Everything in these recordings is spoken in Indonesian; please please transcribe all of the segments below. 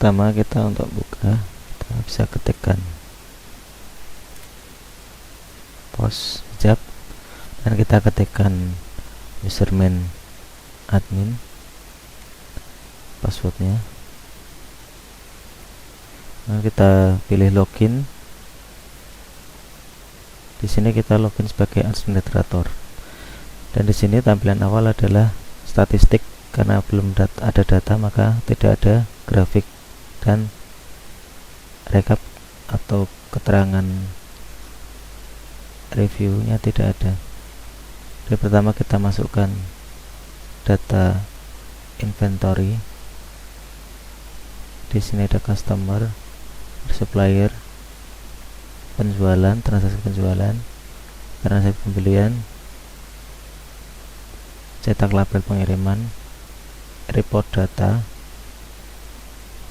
pertama kita untuk buka, kita bisa ketikkan post hijab dan kita ketikkan username admin, passwordnya. Nah, kita pilih login. Di sini kita login sebagai administrator. Dan di sini tampilan awal adalah statistik, karena belum ada data maka tidak ada grafik dan rekap atau keterangan reviewnya tidak ada. Jadi pertama kita masukkan data inventory. Di sini ada customer, supplier, penjualan, transaksi penjualan, transaksi pembelian, cetak label pengiriman, report data,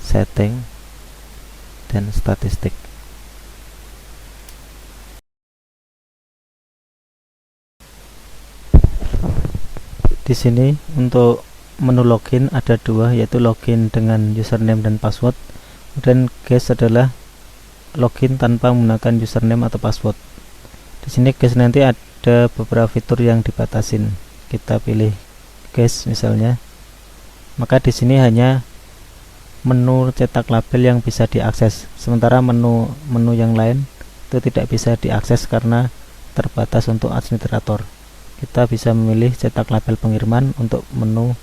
setting, dan statistik. Di sini untuk menu login ada dua, yaitu login dengan username dan password, dan guest adalah login tanpa menggunakan username atau password. Di sini guys nanti ada beberapa fitur yang dibatasin. Kita pilih guys misalnya, maka di sini hanya menu cetak label yang bisa diakses, sementara menu yang lain itu tidak bisa diakses karena terbatas untuk administrator. Kita bisa memilih cetak label pengiriman untuk menu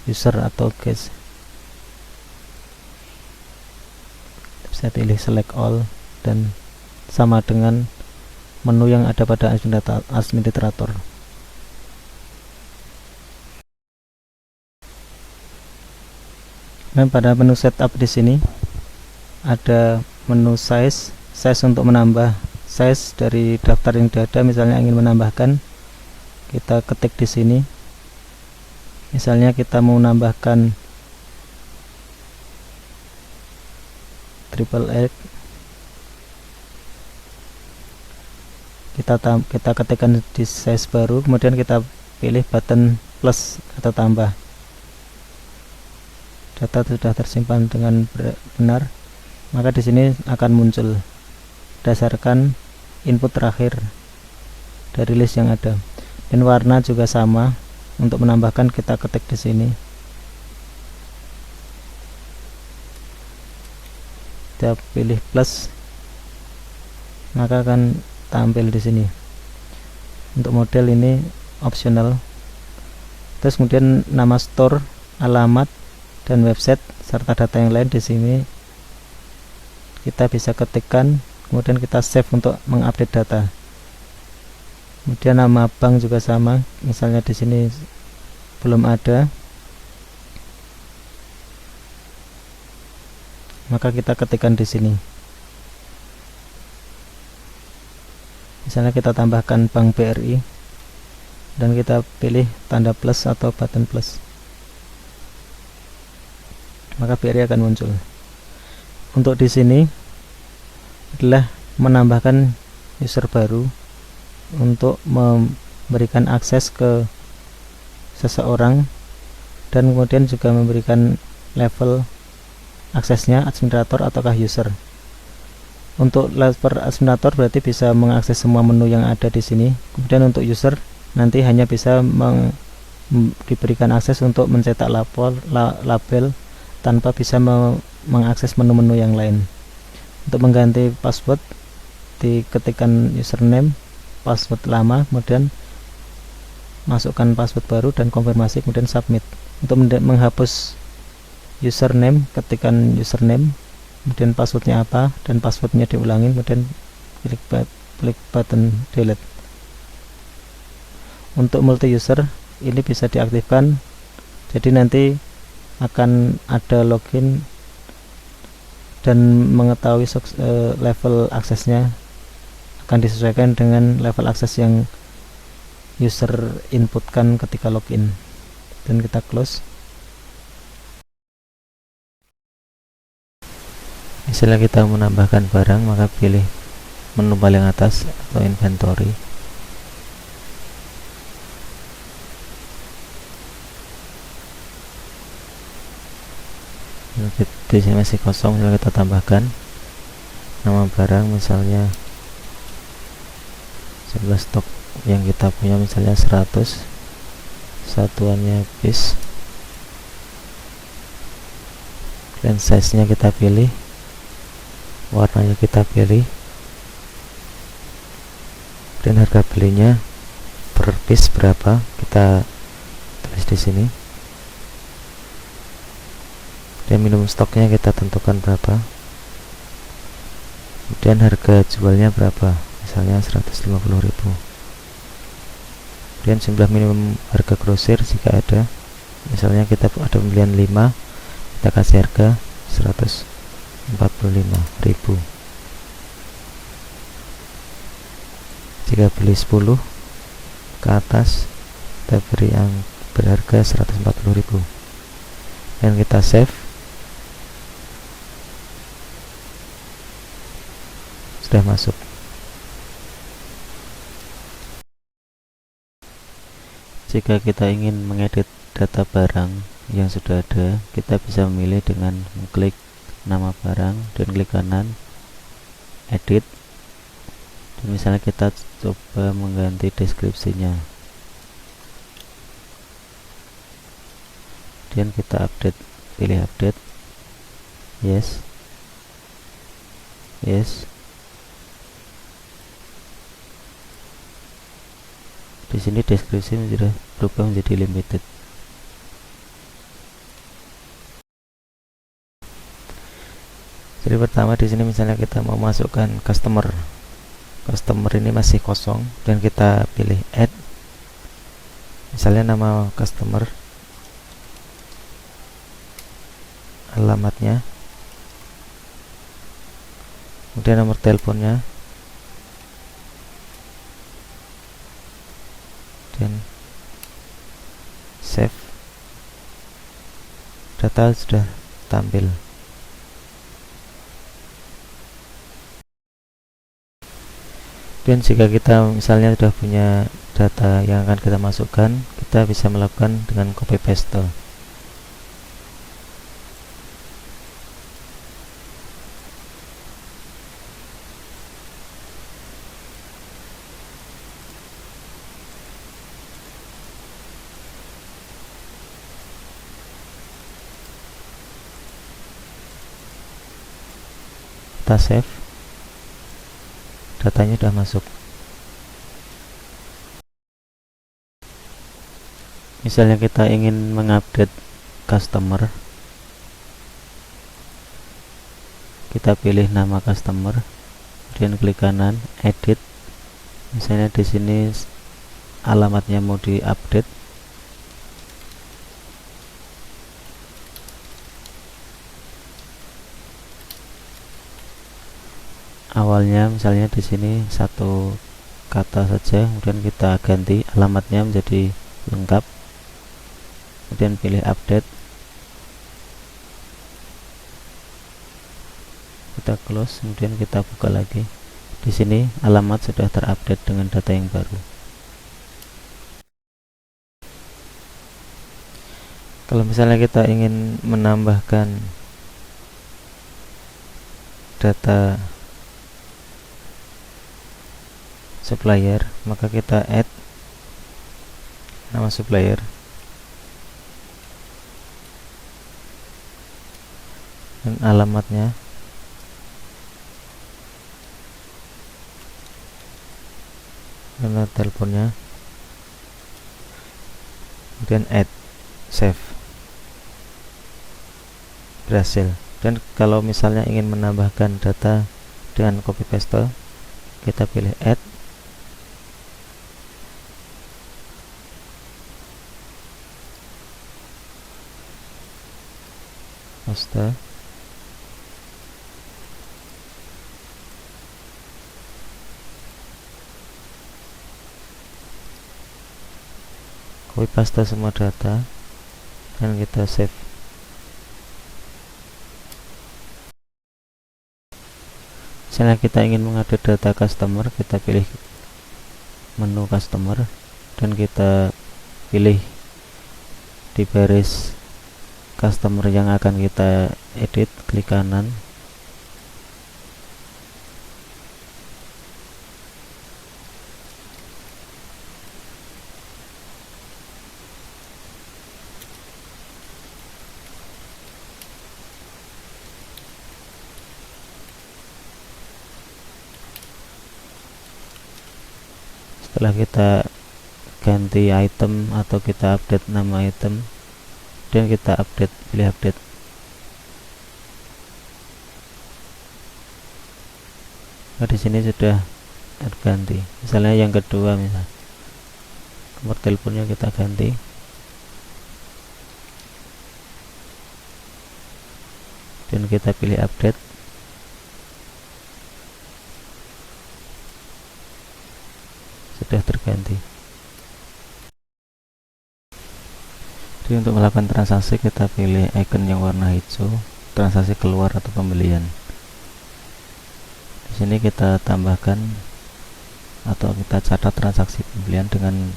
user atau guest. Saya pilih select all dan sama dengan menu yang ada pada administrator. Dan pada menu setup di sini ada menu size untuk menambah size dari daftar yang sudah ada. Misalnya ingin menambahkan, kita ketik di sini. Misalnya kita mau menambahkan triple X, kita ketikkan di size baru, kemudian kita pilih button plus atau tambah. Data sudah tersimpan dengan benar, maka di sini akan muncul berdasarkan input terakhir dari list yang ada. Dan warna juga sama, untuk menambahkan kita ketik di sini. Kita pilih plus, maka akan tampil di sini. Untuk model ini optional. Terus kemudian nama store, alamat, dan website serta data yang lain di sini kita bisa ketikkan, kemudian kita save untuk mengupdate data. Kemudian nama bank juga sama, misalnya di sini belum ada, maka kita ketikkan di sini. Misalnya kita tambahkan bank BRI dan kita pilih tanda plus atau button plus, maka BRI akan muncul. Untuk di sini adalah menambahkan user baru untuk memberikan akses ke seseorang dan kemudian juga memberikan level aksesnya administrator ataukah user. Untuk level administrator berarti bisa mengakses semua menu yang ada di sini. Kemudian untuk user nanti hanya bisa diberikan akses untuk mencetak label tanpa bisa mengakses menu-menu yang lain. Untuk mengganti password, diketikkan username, password lama, kemudian masukkan password baru dan konfirmasi, kemudian submit. Untuk menghapus username, ketikkan username, kemudian passwordnya apa, dan passwordnya diulangi, kemudian klik button delete. Untuk multi user ini bisa diaktifkan, jadi nanti akan ada login dan mengetahui level aksesnya akan disesuaikan dengan level akses yang user inputkan ketika login. Dan kita close. Misalnya kita menambahkan barang, maka pilih menu paling atas atau inventory. di sini masih kosong, misalnya kita tambahkan nama barang, misalnya jumlah stok yang kita punya misalnya 100, satuannya piece, dan size nya kita pilih, warnanya kita pilih, dan harga belinya per piece berapa kita tulis di sini, dan minimum stoknya kita tentukan berapa, kemudian harga jualnya berapa, misalnya 150.000, kemudian jumlah minimum harga grosir jika ada, misalnya kita ada pembelian 5, kita kasih harga 145.000. Jika beli 10 ke atas, kita beri yang berharga 140.000, dan kita save. Sudah masuk. Jika kita ingin mengedit data barang yang sudah ada, kita bisa memilih dengan mengklik nama barang dan klik kanan edit, dan misalnya kita coba mengganti deskripsinya, dan kita update, pilih update, yes, yes. Di sini deskripsi sudah berubah menjadi limited. Jadi pertama di sini misalnya kita mau masukkan customer ini masih kosong, dan kita pilih add, misalnya nama customer, alamatnya, kemudian nomor teleponnya, dan save. Data sudah tampil. Dan jika kita misalnya sudah punya data yang akan kita masukkan, kita bisa melakukan dengan copy paste. Kita save, datanya sudah masuk. Misalnya kita ingin mengupdate customer, kita pilih nama customer, kemudian klik kanan edit, misalnya di sini alamatnya mau diupdate, awalnya misalnya di sini satu kata saja, kemudian kita ganti alamatnya menjadi lengkap, kemudian pilih update, kita close, kemudian kita buka lagi. Di sini alamat sudah terupdate dengan data yang baru. Kalau misalnya kita ingin menambahkan data supplier, maka kita add nama supplier, dan alamatnya, nomor teleponnya, kemudian add, save, berhasil. Dan kalau misalnya ingin menambahkan data dengan copy paste, kita pilih add, paste, copy paste semua data, dan kita save. Misalnya kita ingin mengupdate data customer, kita pilih menu customer, dan kita pilih di baris customer yang akan kita edit, klik kanan. Setelah kita ganti item atau kita update nama item, dan kita update, pilih update. Nah, di sini sudah terganti. Misalnya yang kedua, misal nomor teleponnya kita ganti. Dan kita pilih update. Sudah terganti. Jadi untuk melakukan transaksi kita pilih icon yang warna hijau, transaksi keluar atau pembelian. Di sini kita tambahkan atau kita catat transaksi pembelian dengan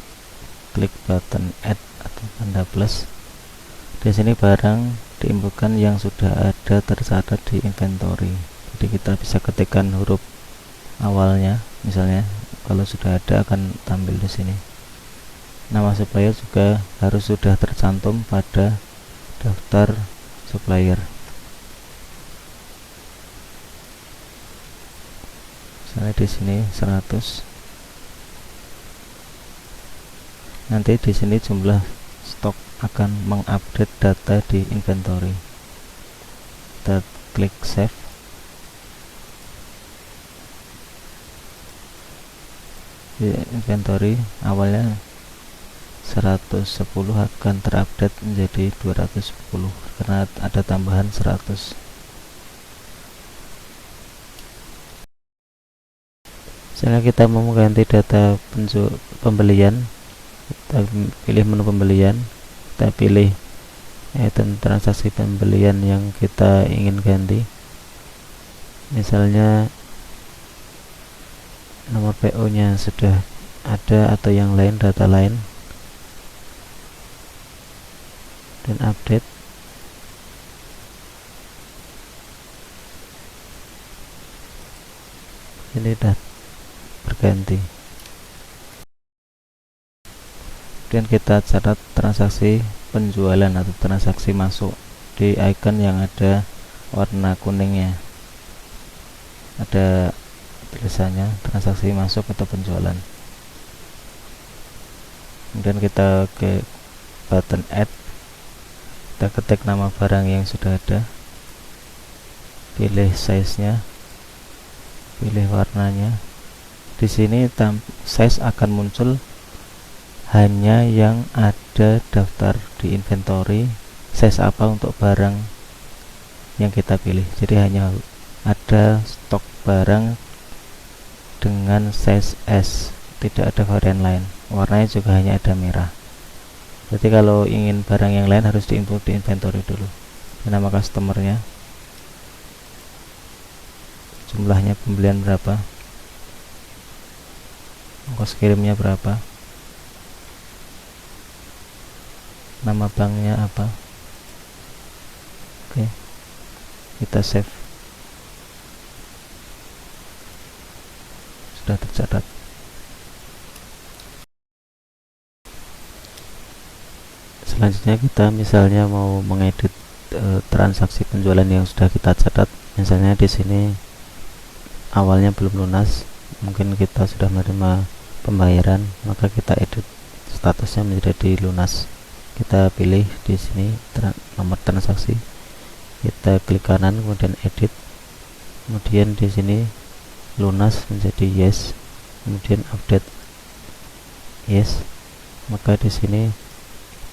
klik button add atau tanda plus. Di sini barang diinputkan yang sudah ada tercatat di inventory. Jadi kita bisa ketikkan huruf awalnya, misalnya kalau sudah ada akan tampil di sini. Nama supplier juga harus sudah tercantum pada daftar supplier. Misalnya di sini 100. Nanti di sini jumlah stok akan mengupdate data di inventory. Kita klik save. Di inventory awalnya 110 akan terupdate menjadi 210 karena ada tambahan 100. Misalnya kita mau mengganti data pembelian, kita pilih menu pembelian, kita pilih item transaksi pembelian yang kita ingin ganti. Misalnya nomor PO nya sudah ada atau yang lain, data lain, dan update. Ini sudah berganti. Dan kita catat transaksi penjualan atau transaksi masuk di icon yang ada warna kuningnya, ada tulisannya transaksi masuk atau penjualan. Kemudian kita ke button add, kita ketik nama barang yang sudah ada, pilih size nya, pilih warnanya. Di sini size akan muncul hanya yang ada daftar di inventory, size apa untuk barang yang kita pilih. Jadi hanya ada stok barang dengan size S, tidak ada varian lain. Warnanya juga hanya ada merah. Jadi kalau ingin barang yang lain harus diinput di inventory dulu. Nama customernya, jumlahnya pembelian berapa, ongkos kirimnya berapa, nama banknya apa. Oke, kita save. Sudah tercatat. Selanjutnya kita misalnya mau mengedit transaksi penjualan yang sudah kita catat. Misalnya di sini awalnya belum lunas, mungkin kita sudah menerima pembayaran, maka kita edit statusnya menjadi lunas. Kita pilih di sini nomor transaksi, kita klik kanan, kemudian edit, kemudian di sini lunas menjadi yes, kemudian update yes, maka di sini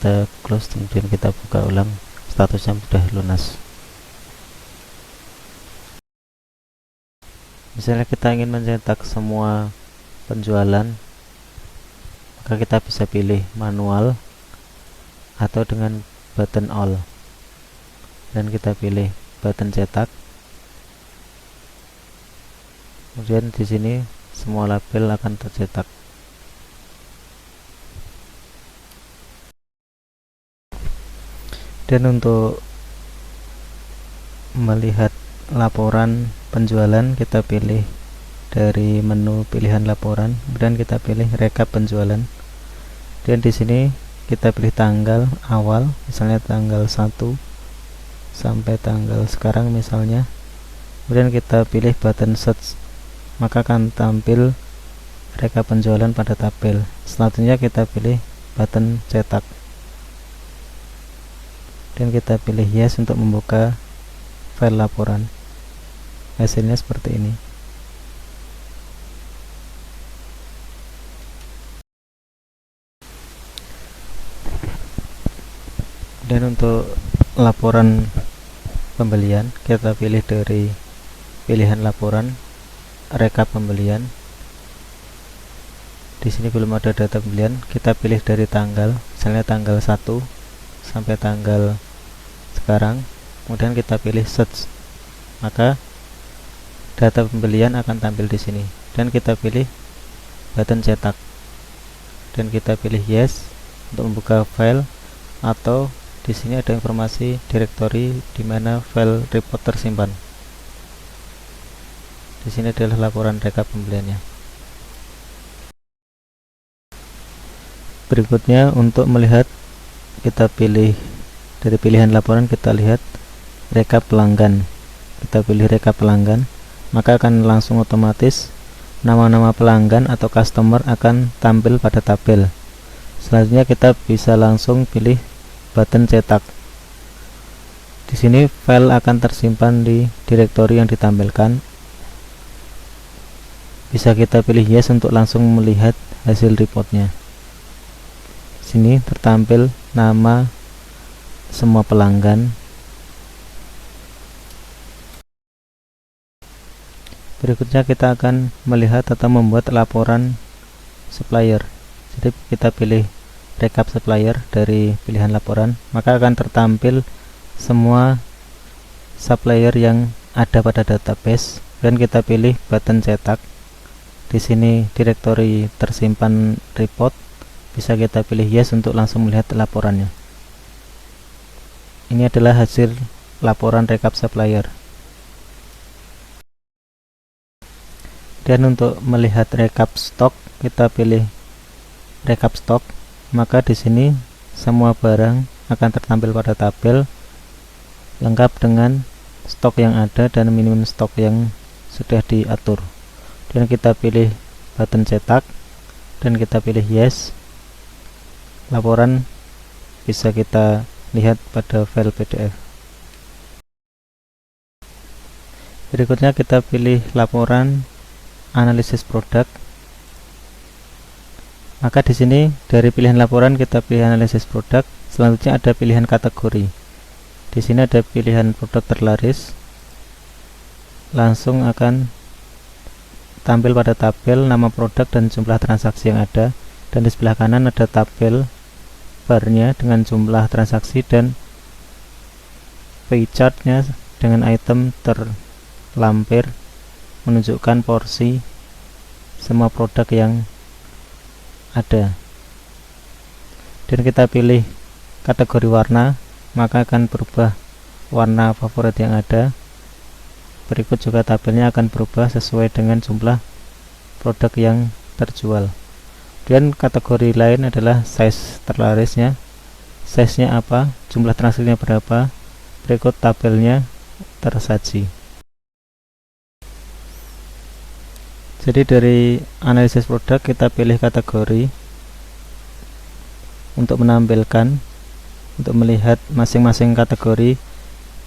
kita close, kemudian kita buka ulang, statusnya sudah lunas. Misalnya kita ingin mencetak semua penjualan, maka kita bisa pilih manual atau dengan button all, dan kita pilih button cetak. Kemudian di sini semua label akan tercetak. Dan untuk melihat laporan penjualan, kita pilih dari menu pilihan laporan, kemudian kita pilih rekap penjualan. Dan di sini kita pilih tanggal awal, misalnya tanggal 1 sampai tanggal sekarang misalnya. Kemudian kita pilih button search, maka akan tampil rekap penjualan pada tabel. Selanjutnya kita pilih button cetak dan kita pilih yes untuk membuka file laporan. Hasilnya seperti ini. Dan untuk laporan pembelian, kita pilih dari pilihan laporan rekap pembelian. Di sini belum ada data pembelian, kita pilih dari tanggal, misalnya tanggal 1 sampai tanggal sekarang. Kemudian kita pilih search, maka data pembelian akan tampil di sini. Dan kita pilih button cetak dan kita pilih yes untuk membuka file, atau di sini ada informasi direktori di mana file report tersimpan. Di sini adalah laporan rekap pembeliannya. Berikutnya untuk melihat, kita pilih dari pilihan laporan, kita lihat rekap pelanggan. Kita pilih rekap pelanggan, maka akan langsung otomatis nama-nama pelanggan atau customer akan tampil pada tabel. Selanjutnya kita bisa langsung pilih button cetak. Di sini file akan tersimpan di direktori yang ditampilkan. Bisa kita pilih yes untuk langsung melihat hasil reportnya. Sini tertampil nama semua pelanggan. Berikutnya kita akan melihat atau membuat laporan supplier. Jadi kita pilih rekap supplier dari pilihan laporan, maka akan tertampil semua supplier yang ada pada database. Dan kita pilih button cetak. Di sini direktori tersimpan report. Bisa kita pilih yes untuk langsung melihat laporannya. Ini adalah hasil laporan rekap supplier. Dan untuk melihat rekap stok, kita pilih rekap stok. Maka di sini semua barang akan tertampil pada tabel lengkap dengan stok yang ada dan minimum stok yang sudah diatur. Dan kita pilih button cetak dan kita pilih yes. Laporan bisa kita lihat pada file PDF. Berikutnya kita pilih laporan analisis produk. Maka di sini dari pilihan laporan kita pilih analisis produk. Selanjutnya ada pilihan kategori. Di sini ada pilihan produk terlaris. Langsung akan tampil pada tabel nama produk dan jumlah transaksi yang ada. Dan di sebelah kanan ada tabel barnya dengan jumlah transaksi dan pie chartnya dengan item terlampir menunjukkan porsi semua produk yang ada. Dan kita pilih kategori warna, maka akan berubah warna favorit yang ada. Berikut juga tabelnya akan berubah sesuai dengan jumlah produk yang terjual. Dan kategori lain adalah size terlarisnya, size-nya apa, jumlah transaksinya berapa. Berikut tabelnya tersaji. Jadi dari analisis produk kita pilih kategori untuk menampilkan, untuk melihat masing-masing kategori.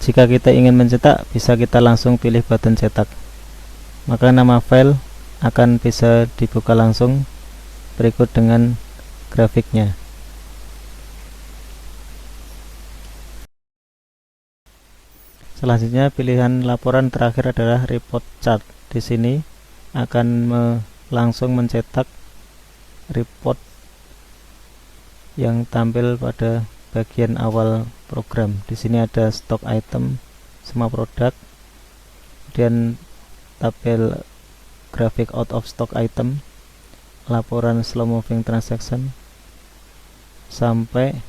Jika kita ingin mencetak, bisa kita langsung pilih button cetak, maka nama file akan bisa dibuka langsung berikut dengan grafiknya. Selanjutnya pilihan laporan terakhir adalah report chart. Di sini akan langsung mencetak report yang tampil pada bagian awal program. Di sini ada stock item semua produk, dan tabel grafik out of stock item, laporan slow moving transaction, sampai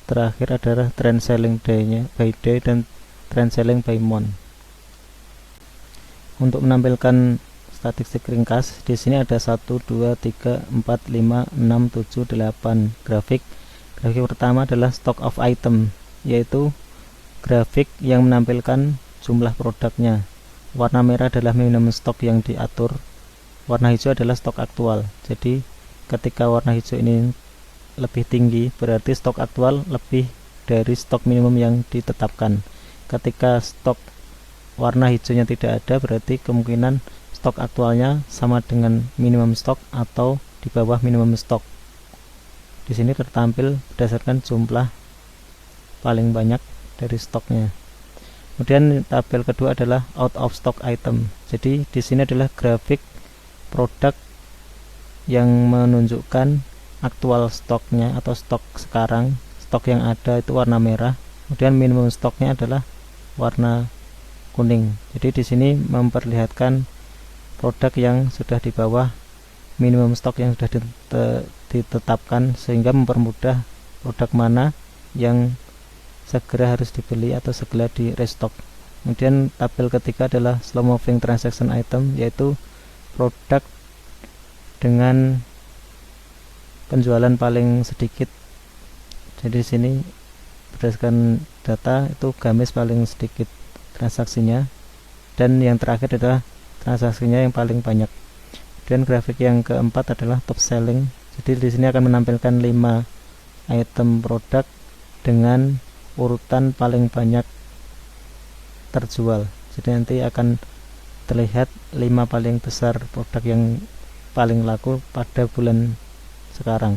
terakhir adalah trend selling day-nya by day dan trend selling by month. Untuk menampilkan statistik ringkas, di sini ada 1, 2, 3, 4, 5, 6, 7, 8 grafik. Grafik pertama adalah stock of item, yaitu grafik yang menampilkan jumlah produknya. Warna merah adalah minimum stok yang diatur. Warna hijau adalah stok aktual. Jadi ketika warna hijau ini lebih tinggi, berarti stok aktual lebih dari stok minimum yang ditetapkan. Ketika stok warna hijaunya tidak ada, berarti kemungkinan stok aktualnya sama dengan minimum stok atau di bawah minimum stok. Di sini tertampil berdasarkan jumlah paling banyak dari stoknya. Kemudian tabel kedua adalah out of stock item. Jadi di sini adalah grafik produk yang menunjukkan aktual stoknya atau stok sekarang. Stok yang ada itu warna merah, kemudian minimum stoknya adalah warna kuning. Jadi di sini memperlihatkan produk yang sudah di bawah minimum stok yang sudah ditetapkan, sehingga mempermudah produk mana yang segera harus dibeli atau segera di restock. Kemudian tabel ketiga adalah slow moving transaction item, yaitu produk dengan penjualan paling sedikit. Jadi di sini berdasarkan data itu gamis paling sedikit transaksinya, dan yang terakhir adalah transaksinya yang paling banyak. Dan grafik yang keempat adalah top selling. Jadi di sini akan menampilkan 5 item produk dengan urutan paling banyak terjual. Jadi nanti akan terlihat 5 paling besar produk yang paling laku pada bulan sekarang.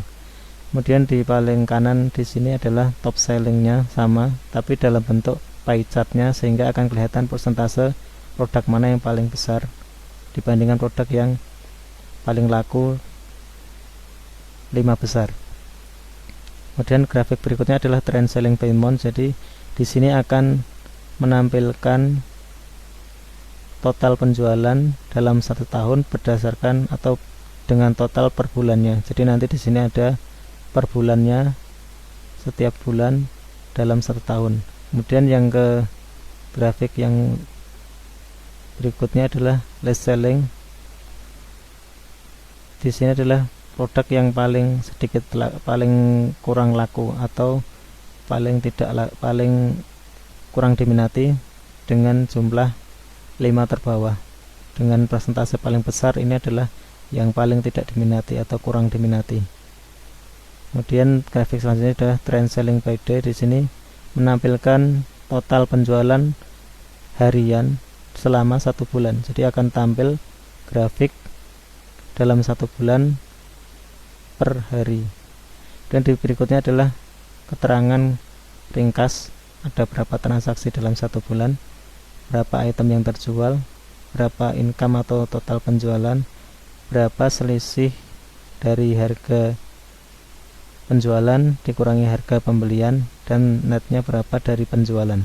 Kemudian di paling kanan di sini adalah top sellingnya sama, tapi dalam bentuk pie chartnya, sehingga akan kelihatan persentase produk mana yang paling besar dibandingkan produk yang paling laku 5 besar. Kemudian grafik berikutnya adalah trend selling by month. Jadi di sini akan menampilkan total penjualan dalam 1 tahun berdasarkan atau dengan total per bulannya. Jadi nanti di sini ada per bulannya setiap bulan dalam 1 tahun. Kemudian yang ke grafik yang berikutnya adalah last selling. Di sini adalah produk yang paling sedikit paling kurang laku atau paling kurang diminati dengan jumlah 5 terbawah. Dengan persentase paling besar ini adalah yang paling tidak diminati atau kurang diminati. Kemudian grafik selanjutnya adalah trend selling by day. Di sini menampilkan total penjualan harian selama 1 bulan. Jadi akan tampil grafik dalam 1 bulan per hari. Dan di berikutnya adalah keterangan ringkas, ada berapa transaksi dalam 1 bulan, berapa item yang terjual, berapa income atau total penjualan, berapa selisih dari harga penjualan dikurangi harga pembelian, dan netnya berapa dari penjualan.